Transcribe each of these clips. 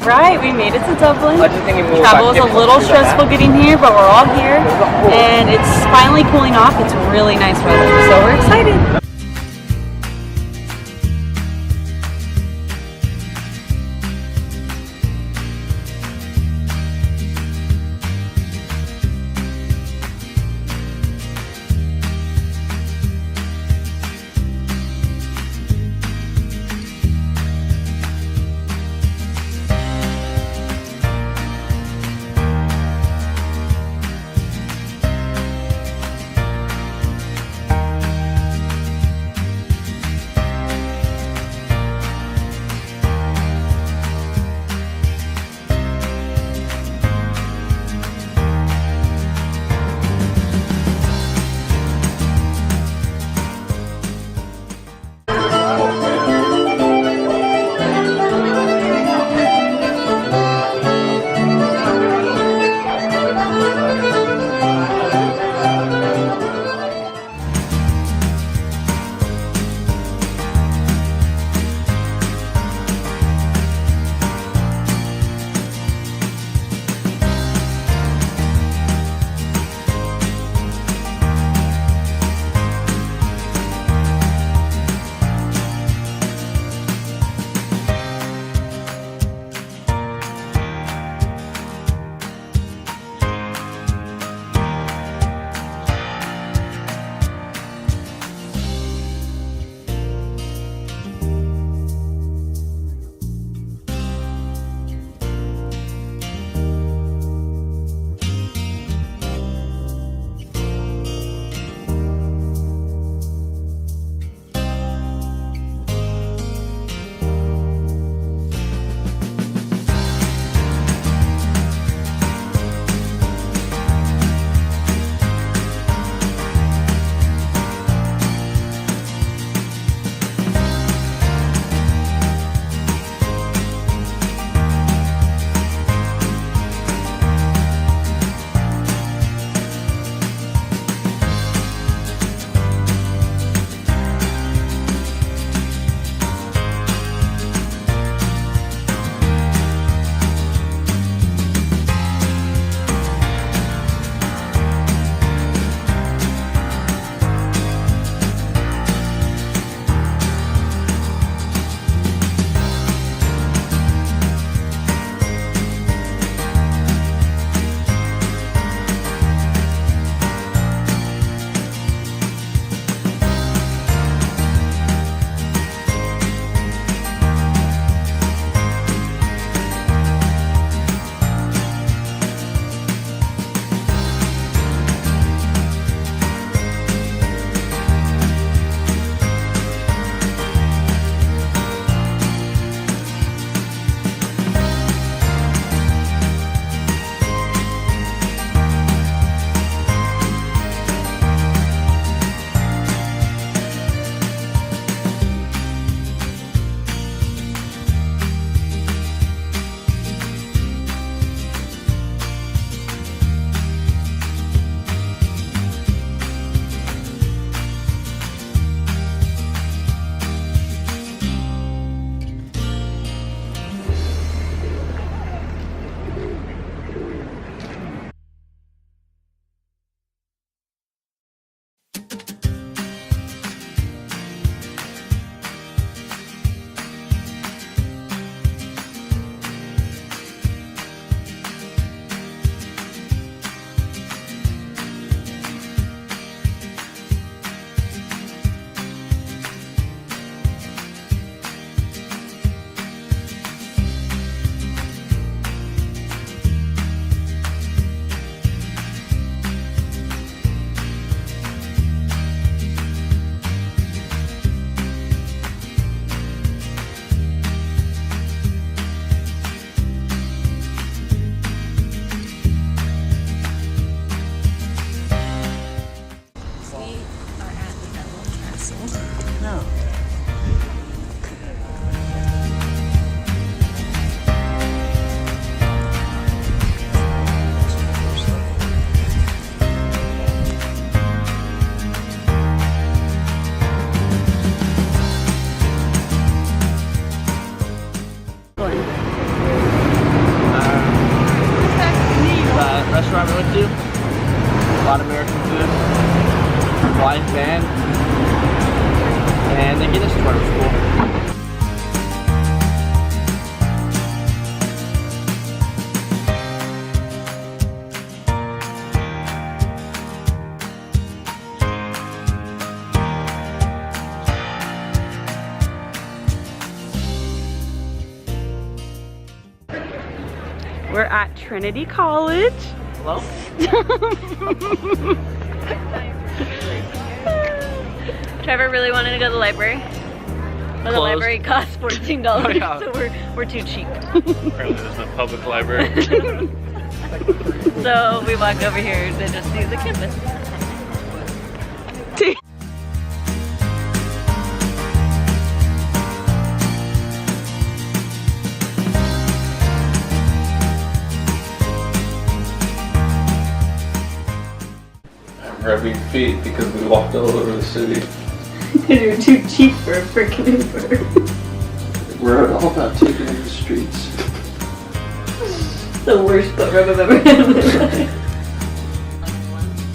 Right, we made it to Dublin. I just think it Travel was a little stressful getting here, but we're all here, and it's finally cooling off. It's really nice weather, so we're excited. blind band, and the Guinness tour was cool. We're at Trinity College. Hello? Trevor really wanted to go to the library. But the library costs $14, Oh, yeah. so we're too cheap. Apparently there's no public library. So we walk over here to just see the campus. Rubbing feet because we walked all over the city. You're too cheap for a freaking Uber. We're all about taking in the streets. The worst boat rub I've ever had in my life.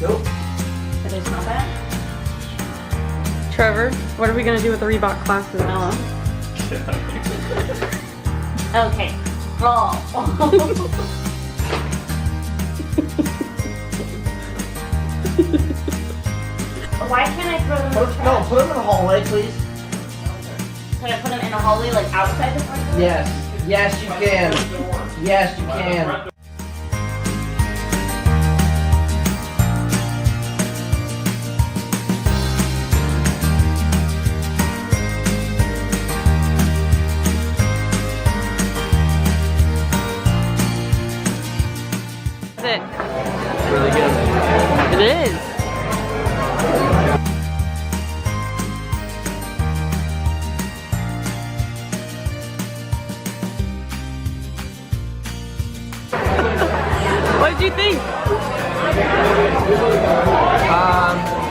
Nope. It is not bad. Trevor, what are we gonna do with the Reebok classes, Ella? Okay. Oh. Why can't I throw them in the trash? No, put them in the hallway, please. Can I put them in a hallway, like outside the front door? Yes. Yes, you can. Yes, you can. That's it. Really good. It is. What did you think?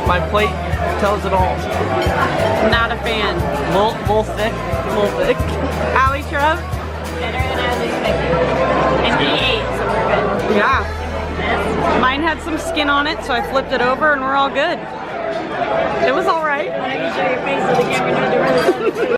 My plate tells it all. Not a fan. Little thick. Little thick. Allie, Trev? Better than I was expecting. And he ate, so we're good. Yeah. Mine had some skin on it, so I flipped it over and we're all good. It was all right. Why don't you show your face so the camera knows you're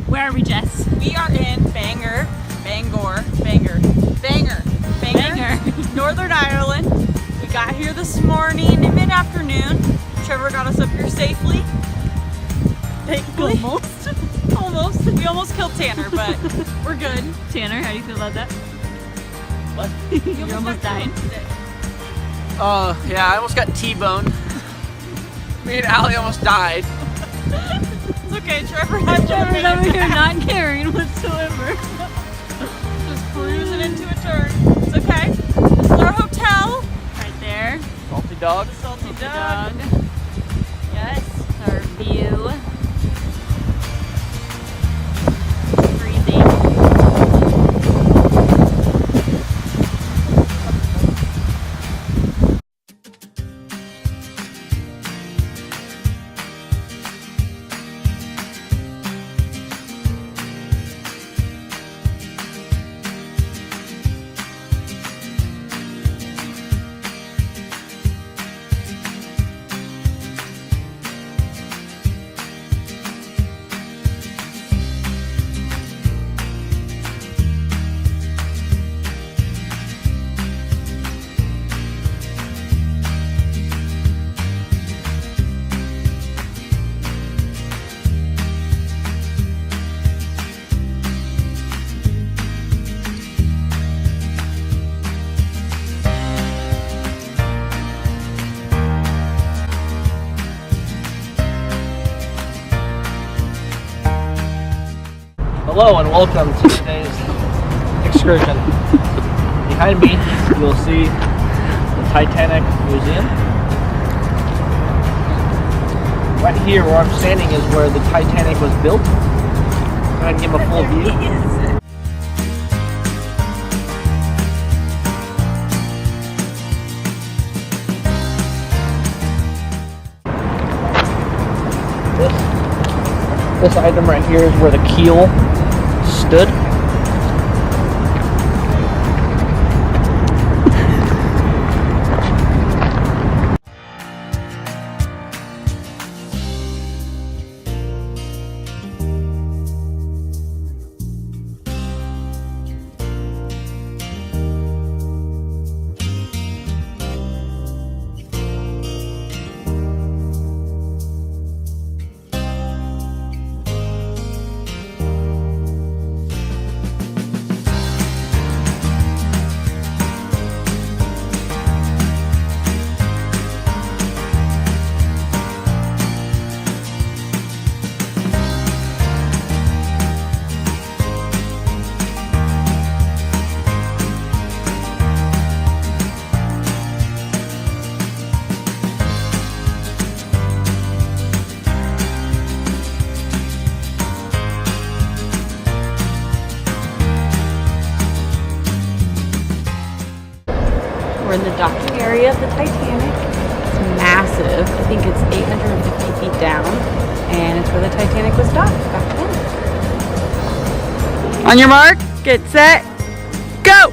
Where are we, Jess? We are in Bangor. Northern Ireland. We got here this morning, mid-afternoon. Trevor got us up here safely. Thankfully. Almost. We almost killed Tanner, but we're good. Tanner, how do you feel about that? What? You almost died. Yeah, I almost got T-boned. Me and Allie almost died. It's okay, Trevor. Trevor's over here not caring whatsoever. Just cruising into a turn. It's okay. This is our hotel. Right there. Salty dog. The Salty The Dog. dog. Yes, our view. Breathing. Hello and welcome to today's excursion. Behind me, you'll see the Titanic Museum. Right here where I'm standing is where the Titanic was built. Go ahead and give them a full view. This item right here is where the keel stood. We're in the docking area of the Titanic. It's massive. I think it's 850 feet down. And it's where the Titanic was docked back then. On your mark, get set, go!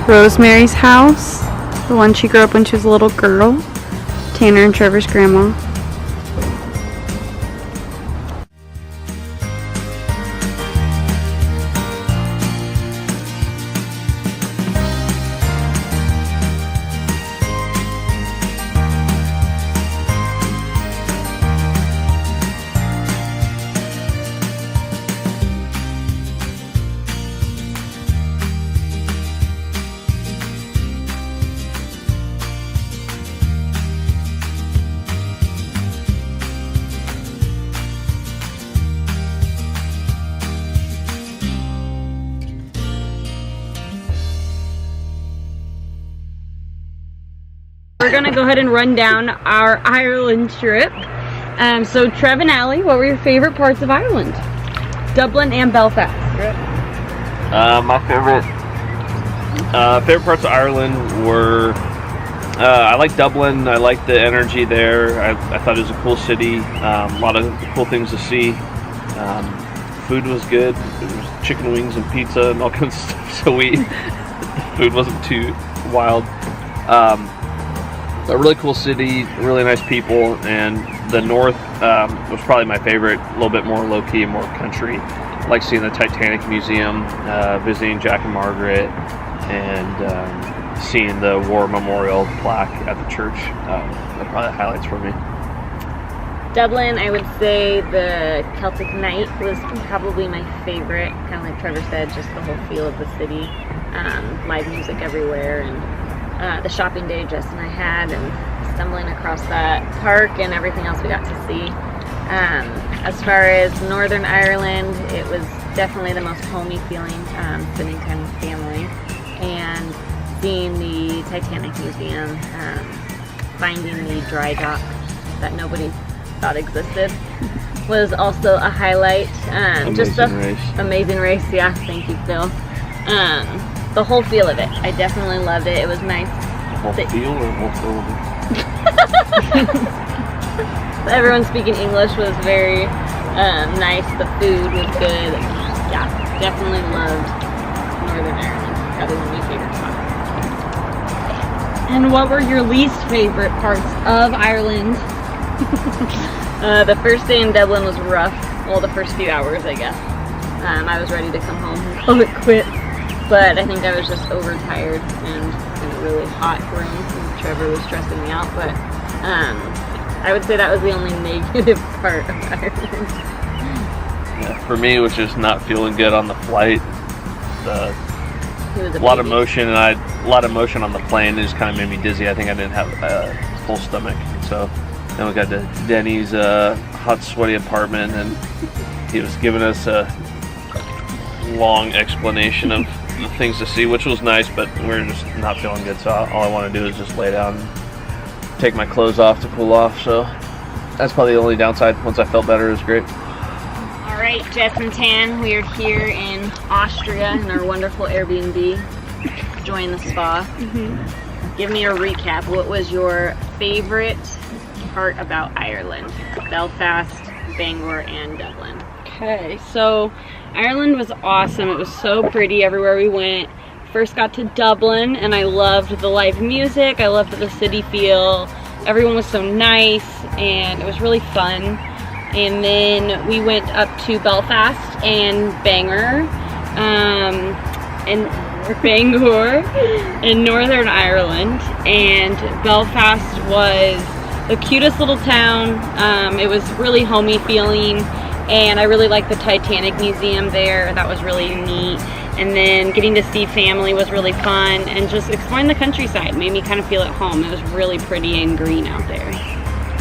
Rosemary's house. The one she grew up when she was a little girl. Tanner and Trevor's grandma. We're gonna go ahead and run down our Ireland trip. So Trev and Allie, what were your favorite parts of Ireland? Dublin and Belfast. My favorite parts of Ireland were I like Dublin. I like the energy there. I thought it was a cool city. A lot of cool things to see. Food was good. It was chicken wings and pizza and all kinds of stuff. So the food wasn't too wild. a really cool city, really nice people, and the north was probably my favorite. A little bit more low key, more country. I like seeing the Titanic Museum, visiting Jack and Margaret, and seeing the War Memorial plaque at the church. They're probably the highlights for me. Dublin, I would say the Celtic Night was probably my favorite. Kind of like Trevor said, just the whole feel of the city, live music everywhere, and the shopping day Jess and I had, and stumbling across that park and everything else we got to see. As far as Northern Ireland, it was definitely the most homey feeling, spending time with family and seeing the Titanic Museum, finding the dry dock that nobody thought existed was also a highlight. Amazing race, yeah, thank you, Phil. The whole feel of it, I definitely loved it. It was nice. The whole feel or whole feel? Everyone speaking English was very nice. The food was good. Yeah, definitely loved Northern Ireland. Probably one of my favorite spots. And what were your least favorite parts of Ireland? The first day in Dublin was rough. Well, the first few hours, I guess. I was ready to come home and call it quits, but I think I was just overtired and in a really hot room. And Trevor was stressing me out, but I would say that was the only negative part of Ireland. Yeah, for me, it was just not feeling good on the flight. A lot of motion, and a lot of motion on the plane. It just kind of made me dizzy. I think I didn't have a full stomach, so then we got to Denny's hot, sweaty apartment, and he was giving us a long explanation of the things to see, which was nice, but we were just not feeling good. So all I want to do is just lay down and take my clothes off to cool off. So that's probably the only downside. Once I felt better, it was great. All right, Jess and Tan, we are here in Austria in our wonderful Airbnb, enjoying the spa. Give me a recap. What was your favorite part about Ireland? Belfast, Bangor, and Dublin. Okay, so Ireland was awesome. It was so pretty everywhere we went. First got to Dublin, and I loved the live music. I loved the city feel. Everyone was so nice, and it was really fun. And then we went up to Belfast and Bangor, Bangor in Northern Ireland. And Belfast was the cutest little town. It was really homey feeling, and I really liked the Titanic Museum there. That was really neat. And then getting to see family was really fun, and just exploring the countryside made me kind of feel at home. It was really pretty and green out there.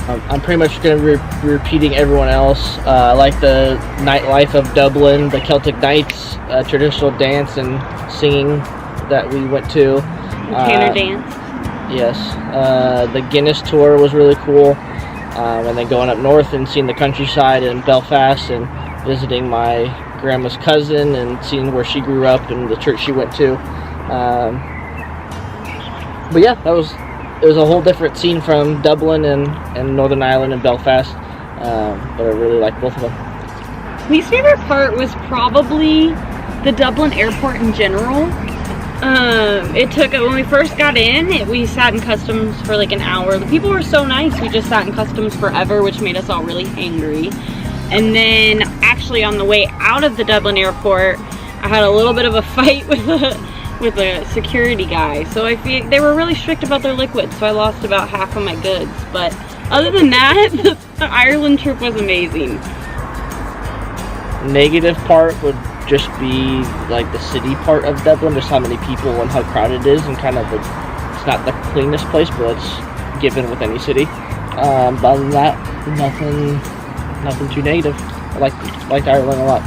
I'm pretty much going to be repeating everyone else. I like the nightlife of Dublin, the Celtic Nights, traditional dance and singing that we went to. Tanner dance. Yes. The Guinness tour was really cool. And then going up north and seeing the countryside in Belfast and visiting my grandma's cousin and seeing where she grew up and the church she went to. But yeah, it was a whole different scene from Dublin and Northern Ireland and Belfast, but I really liked both of them. Least favorite part was probably the Dublin airport in general. When we first got in, we sat in customs for like an hour. The people were so nice. We just sat in customs forever, which made us all really angry. And then actually on the way out of the Dublin airport, I had a little bit of a fight with a security guy. So I feel they were really strict about their liquids, so I lost about half of my goods. But other than that, the Ireland trip was amazing. Negative part would just be like the city part of Dublin, just how many people and how crowded it is, and kind of it's not the cleanest place, but it's given with any city. But other than that, nothing too negative. I liked Ireland a lot.